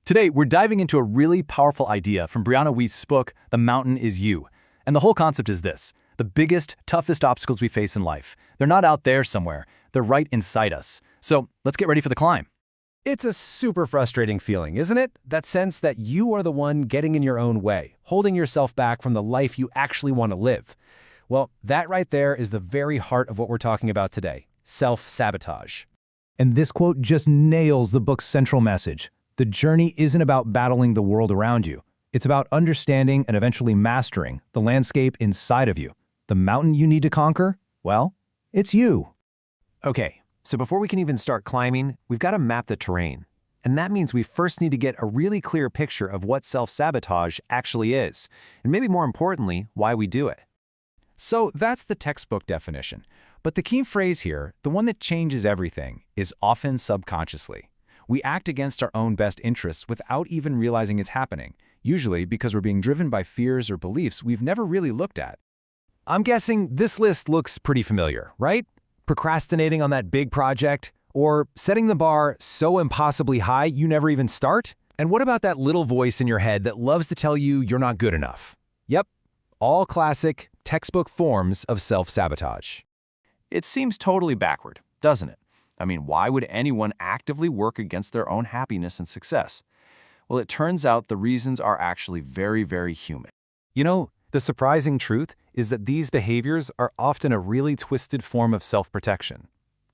Today, we're diving into a really powerful idea from Brianna Wiest's book, The Mountain is You. And the whole concept is this: the biggest, toughest obstacles we face in life, they're not out there somewhere, they're right inside us. So let's get ready for the climb. It's a super frustrating feeling, isn't it? That sense that you are the one getting in your own way, holding yourself back from the life you actually want to live. Well, that right there is the very heart of what we're talking about today: self-sabotage. And this quote just nails the book's central message. The journey isn't about battling the world around you. It's about understanding and eventually mastering the landscape inside of you. The mountain you need to conquer? Well, it's you. Okay, so before we can even start climbing, we've got to map the terrain. And that means we first need to get a really clear picture of what self-sabotage actually is, and maybe more importantly, why we do it. So that's the textbook definition. But the key phrase here, the one that changes everything, is often subconsciously. We act against our own best interests without even realizing it's happening, usually because we're being driven by fears or beliefs we've never really looked at. I'm guessing this list looks pretty familiar, right? Procrastinating on that big project, or setting the bar so impossibly high you never even start? And what about that little voice in your head that loves to tell you you're not good enough? Yep, all classic, textbook forms of self-sabotage. It seems totally backward, doesn't it? I mean, why would anyone actively work against their own happiness and success? Well, it turns out the reasons are actually very, very human. You know, the surprising truth is that these behaviors are often a really twisted form of self-protection.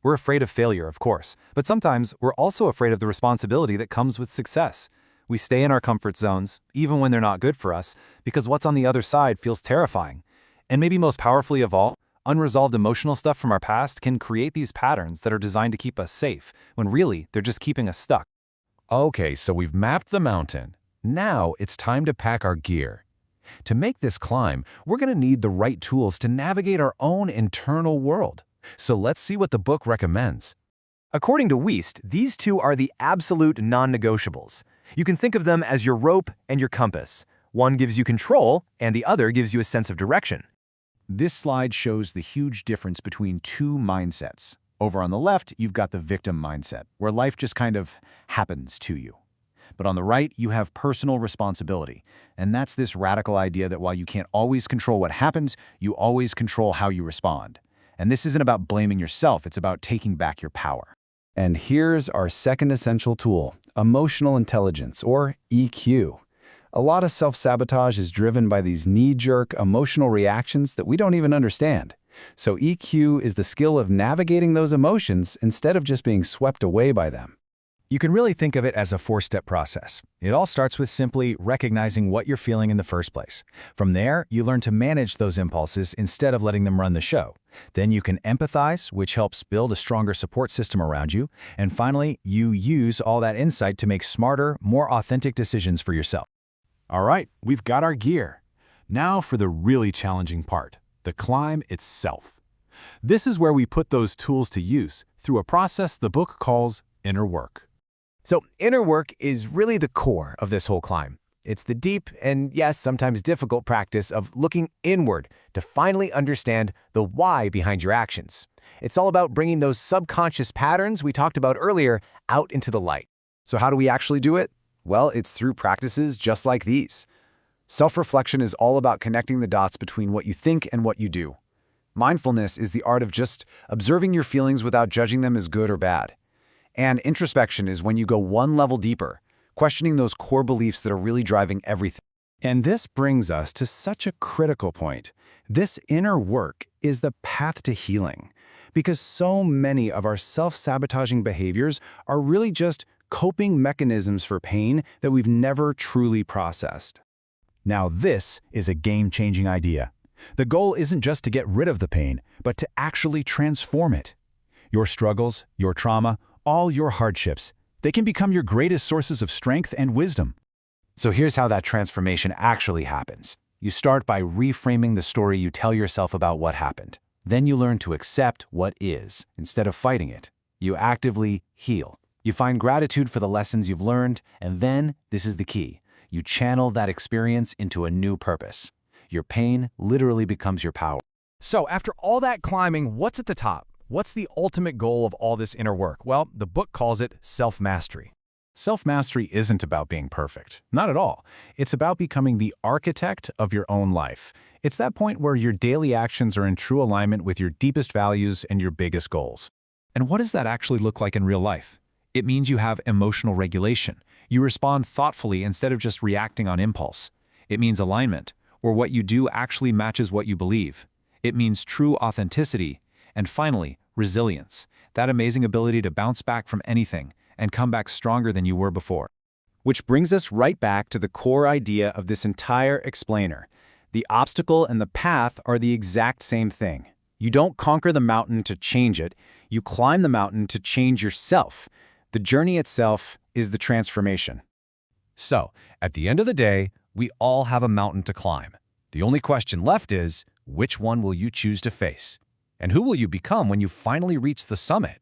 We're afraid of failure, of course, but sometimes we're also afraid of the responsibility that comes with success. We stay in our comfort zones, even when they're not good for us, because what's on the other side feels terrifying. And maybe most powerfully of all, unresolved emotional stuff from our past can create these patterns that are designed to keep us safe, when really they're just keeping us stuck. Okay, so we've mapped the mountain. Now it's time to pack our gear. To make this climb, we're going to need the right tools to navigate our own internal world. So let's see what the book recommends. According to Wiest, these two are the absolute non-negotiables. You can think of them as your rope and your compass. One gives you control, and the other gives you a sense of direction. This slide shows the huge difference between two mindsets. Over on the left, you've got the victim mindset, where life just kind of happens to you. But on the right, you have personal responsibility. And that's this radical idea that while you can't always control what happens, you always control how you respond. And this isn't about blaming yourself, it's about taking back your power. And here's our second essential tool: emotional intelligence, or EQ. A lot of self-sabotage is driven by these knee-jerk emotional reactions that we don't even understand. So EQ is the skill of navigating those emotions instead of just being swept away by them. You can really think of it as a four-step process. It all starts with simply recognizing what you're feeling in the first place. From there, you learn to manage those impulses instead of letting them run the show. Then you can empathize, which helps build a stronger support system around you. And finally, you use all that insight to make smarter, more authentic decisions for yourself. All right, we've got our gear. Now for the really challenging part, the climb itself. This is where we put those tools to use through a process the book calls inner work. So inner work is really the core of this whole climb. It's the deep and, yes, sometimes difficult practice of looking inward to finally understand the why behind your actions. It's all about bringing those subconscious patterns we talked about earlier out into the light. So how do we actually do it? Well, it's through practices just like these. Self-reflection is all about connecting the dots between what you think and what you do. Mindfulness is the art of just observing your feelings without judging them as good or bad. And introspection is when you go one level deeper, questioning those core beliefs that are really driving everything. And this brings us to such a critical point. This inner work is the path to healing, because so many of our self-sabotaging behaviors are really just coping mechanisms for pain that we've never truly processed. Now this is a game-changing idea. The goal isn't just to get rid of the pain, but to actually transform it. Your struggles, your trauma, all your hardships, they can become your greatest sources of strength and wisdom. So here's how that transformation actually happens. You start by reframing the story you tell yourself about what happened. Then you learn to accept what is, instead of fighting it. You actively heal. You find gratitude for the lessons you've learned, and then, this is the key, you channel that experience into a new purpose. Your pain literally becomes your power. So after all that climbing, what's at the top? What's the ultimate goal of all this inner work? Well, the book calls it self-mastery. Self-mastery isn't about being perfect. Not at all. It's about becoming the architect of your own life. It's that point where your daily actions are in true alignment with your deepest values and your biggest goals. And what does that actually look like in real life? It means you have emotional regulation. You respond thoughtfully instead of just reacting on impulse. It means alignment, where what you do actually matches what you believe. It means true authenticity. And finally, resilience, that amazing ability to bounce back from anything and come back stronger than you were before. Which brings us right back to the core idea of this entire explainer. The obstacle and the path are the exact same thing. You don't conquer the mountain to change it, you climb the mountain to change yourself. The journey itself is the transformation. So, at the end of the day, we all have a mountain to climb. The only question left is, which one will you choose to face? And who will you become when you finally reach the summit?